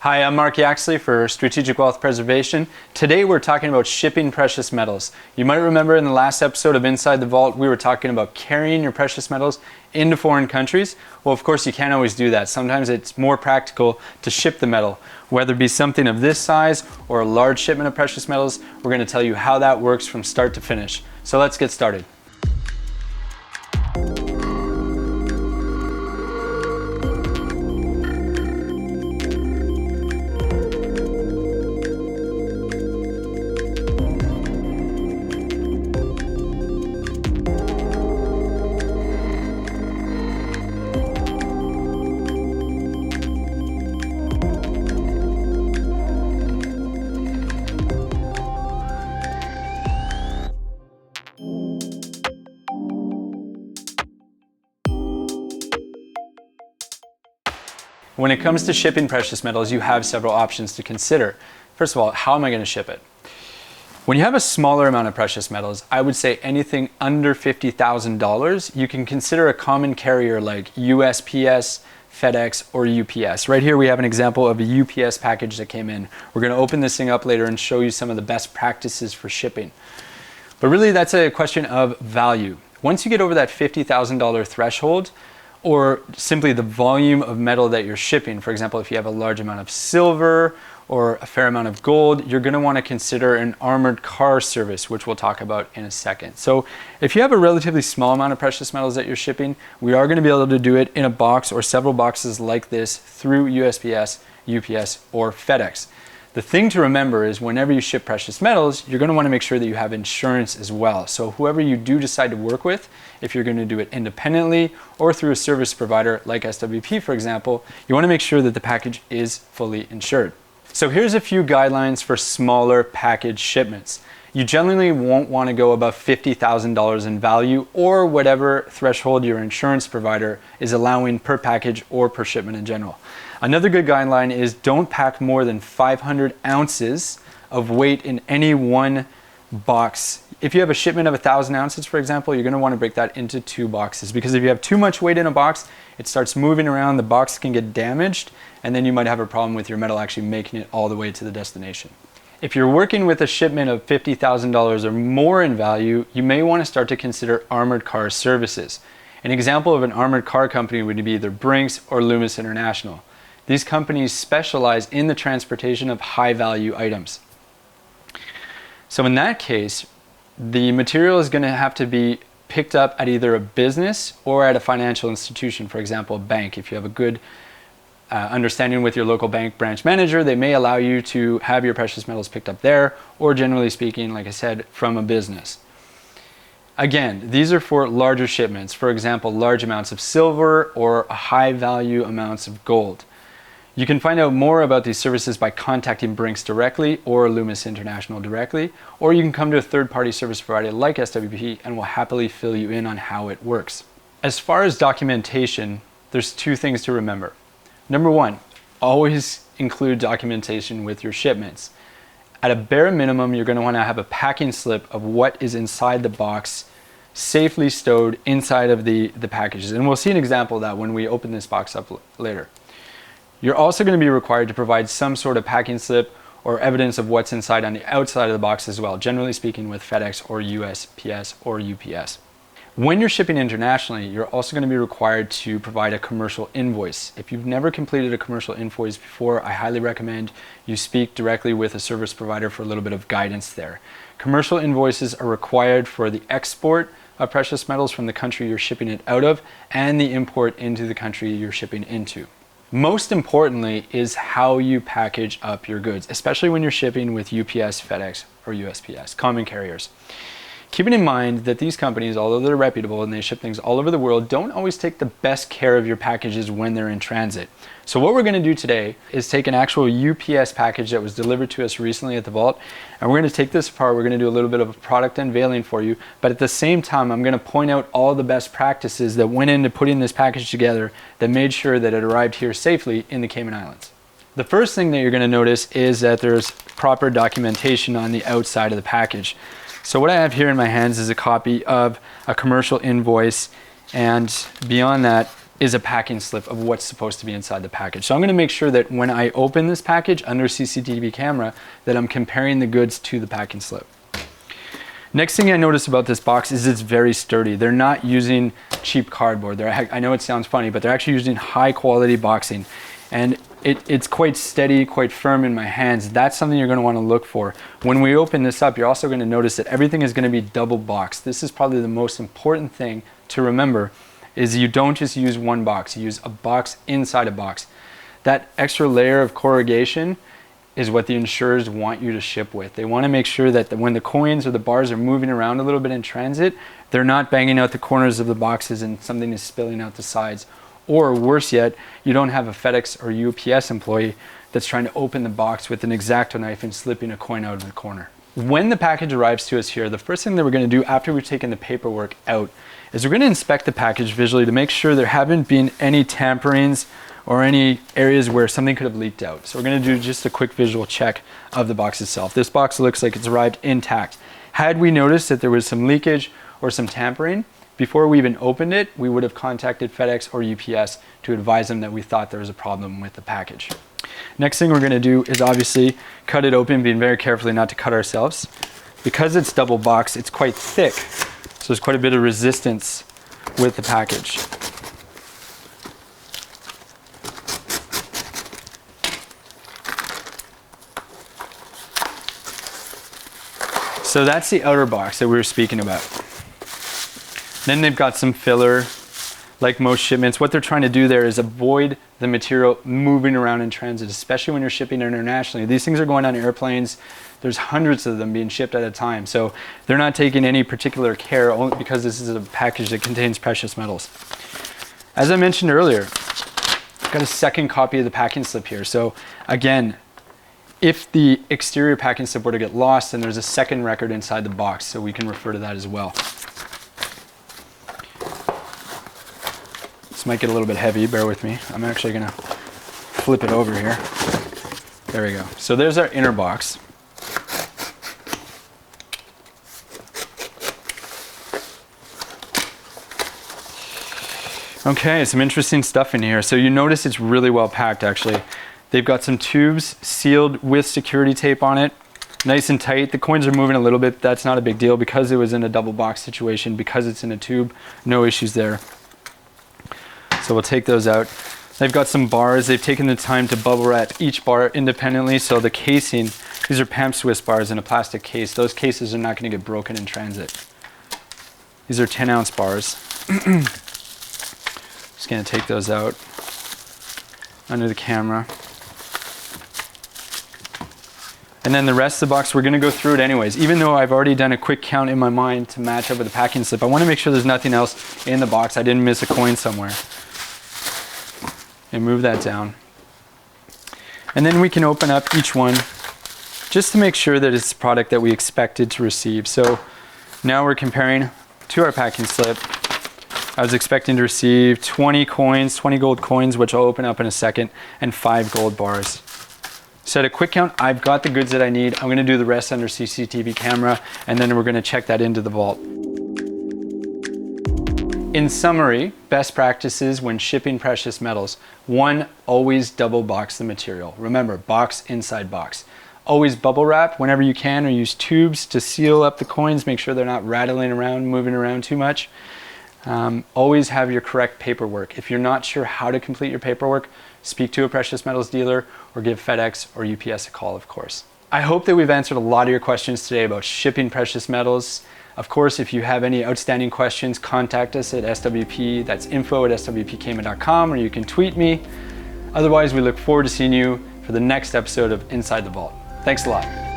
Hi, I'm Mark YAXLEY for Strategic Wealth Preservation. Today we're talking about shipping precious metals. You might remember in the last episode of Inside the Vault, we were talking about carrying your precious metals into foreign countries. Well, of course, you can't always do that. Sometimes it's more practical to ship the metal, whether it be something of this size or a large shipment of precious metals. We're going to tell you how that works from start to finish. So let's get started. When it comes to shipping precious metals, you have several options to consider. First of all, how am I going to ship it? When you have a smaller amount of precious metals, I would say anything under $50,000, you can consider a common carrier like USPS, FedEx, or UPS. Right here we have an example of a UPS package that came in. We're going to open this thing up later and show you some of the best practices for shipping. But really that's a question of value. Once you get over that $50,000 threshold, or simply the volume of metal that you're shipping. For example, if you have a large amount of silver or a fair amount of gold, you're going to want to consider an armored car service, which we'll talk about in a second. So if you have a relatively small amount of precious metals that you're shipping, we are going to be able to do it in a box or several boxes like this through USPS, UPS, or FedEx. The thing to remember is whenever you ship precious metals, you're going to want to make sure that you have insurance as well. So whoever you do decide to work with, if you're going to do it independently or through a service provider like SWP, for example, you want to make sure that the package is fully insured. So here's a few guidelines for smaller package shipments. You generally won't want to go above $50,000 in value or whatever threshold your insurance provider is allowing per package or per shipment in general. Another good guideline is don't pack more than 500 ounces of weight in any one box. If you have a shipment of 1,000 ounces, for example, you're going to want to break that into 2 boxes, because if you have too much weight in a box, it starts moving around, the box can get damaged, and then you might have a problem with your metal actually making it all the way to the destination. If you're working with a shipment of $50,000 or more in value, you may want to start to consider armored car services. An example of an armored car company would be either Brinks or Loomis International. These companies specialize in the transportation of high-value items. So in that case, the material is going to have to be picked up at either a business or at a financial institution, for example, a bank. If you have a good understanding with your local bank branch manager, they may allow you to have your precious metals picked up there, or generally speaking, like I said, from a business. Again, these are for larger shipments, for example, large amounts of silver or high-value amounts of gold. You can find out more about these services by contacting Brinks directly or Loomis International directly, or you can come to a third-party service provider like SWP and will happily fill you in on how it works. As far as documentation, there's 2 things to remember. Number 1, always include documentation with your shipments. At a bare minimum, you're going to want to have a packing slip of what is inside the box, safely stowed inside of the packages. And we'll see an example of that when we open this box up later. You're also going to be required to provide some sort of packing slip or evidence of what's inside on the outside of the box as well, generally speaking with FedEx or USPS or UPS. When you're shipping internationally, you're also going to be required to provide a commercial invoice. If you've never completed a commercial invoice before, I highly recommend you speak directly with a service provider for a little bit of guidance there. Commercial invoices are required for the export of precious metals from the country you're shipping it out of and the import into the country you're shipping into. Most importantly is how you package up your goods, especially when you're shipping with UPS, FedEx, or USPS, common carriers. Keeping in mind that these companies, although they're reputable and they ship things all over the world, don't always take the best care of your packages when they're in transit. So what we're going to do today is take an actual UPS package that was delivered to us recently at the vault, and we're going to take this apart. We're going to do a little bit of a product unveiling for you, but at the same time, I'm going to point out all the best practices that went into putting this package together that made sure that it arrived here safely in the Cayman Islands. The first thing that you're going to notice is that there's proper documentation on the outside of the package. So what I have here in my hands is a copy of a commercial invoice, and beyond that, is a packing slip of what's supposed to be inside the package. So I'm gonna make sure that when I open this package under CCTV camera, that I'm comparing the goods to the packing slip. Next thing I notice about this box is it's very sturdy. They're not using cheap cardboard. I know it sounds funny, but they're actually using high quality boxing. And it's quite steady, quite firm in my hands. That's something you're gonna wanna look for. When we open this up, you're also gonna notice that everything is gonna be double boxed. This is probably the most important thing to remember, is you don't just use one box, you use a box inside a box. That extra layer of corrugation is what the insurers want you to ship with. They want to make sure that when the coins or the bars are moving around a little bit in transit, they're not banging out the corners of the boxes and something is spilling out the sides. Or worse yet, you don't have a FedEx or UPS employee that's trying to open the box with an X-Acto knife and slipping a coin out of the corner. When the package arrives to us here, the first thing that we're going to do after we've taken the paperwork out is we're going to inspect the package visually to make sure there haven't been any tamperings or any areas where something could have leaked out. So we're going to do just a quick visual check of the box itself. This box looks like it's arrived intact. Had we noticed that there was some leakage or some tampering, before we even opened it, we would have contacted FedEx or UPS to advise them that we thought there was a problem with the package. Next thing we're going to do is obviously cut it open, being very carefully not to cut ourselves. Because it's double boxed, it's quite thick, so there's quite a bit of resistance with the package. So that's the outer box that we were speaking about. Then they've got some filler, like most shipments. What they're trying to do there is avoid the material moving around in transit, especially when you're shipping internationally. These things are going on airplanes. There's hundreds of them being shipped at a time. So they're not taking any particular care only because this is a package that contains precious metals. As I mentioned earlier, I've got a second copy of the packing slip here. So again, if the exterior packing slip were to get lost, then there's a second record inside the box, so we can refer to that as well. This might get a little bit heavy, bear with me. I'm actually gonna flip it over here. There we go. So there's our inner box. Okay, some interesting stuff in here. So you notice it's really well packed actually. They've got some tubes sealed with security tape on it. Nice and tight. The coins are moving a little bit. That's not a big deal because it was in a double box situation, because it's in a tube, no issues there. So we'll take those out. They've got some bars. They've taken the time to bubble wrap each bar independently. So the casing, these are PAMP Swiss bars in a plastic case. Those cases are not going to get broken in transit. These are 10-ounce bars. Just going to take those out under the camera. And then the rest of the box, we're going to go through it anyways. Even though I've already done a quick count in my mind to match up with the packing slip, I want to make sure there's nothing else in the box. I didn't miss a coin somewhere. And move that down. And then we can open up each one just to make sure that it's the product that we expected to receive. So now we're comparing to our packing slip. I was expecting to receive 20 coins, 20 gold coins, which I'll open up in a second, and 5 gold bars. So at a quick count, I've got the goods that I need. I'm gonna do the rest under CCTV camera, and then we're gonna check that into the vault. In summary, best practices when shipping precious metals. 1, always double box the material. Remember, box inside box. Always bubble wrap whenever you can, or use tubes to seal up the coins, make sure they're not rattling around, moving around too much. Always have your correct paperwork. If you're not sure how to complete your paperwork, speak to a precious metals dealer or give FedEx or UPS a call, of course. I hope that we've answered a lot of your questions today about shipping precious metals. Of course, if you have any outstanding questions, contact us at SWP. That's info@swpcayman.com, or you can tweet me. Otherwise, we look forward to seeing you for the next episode of Inside the Vault. Thanks a lot.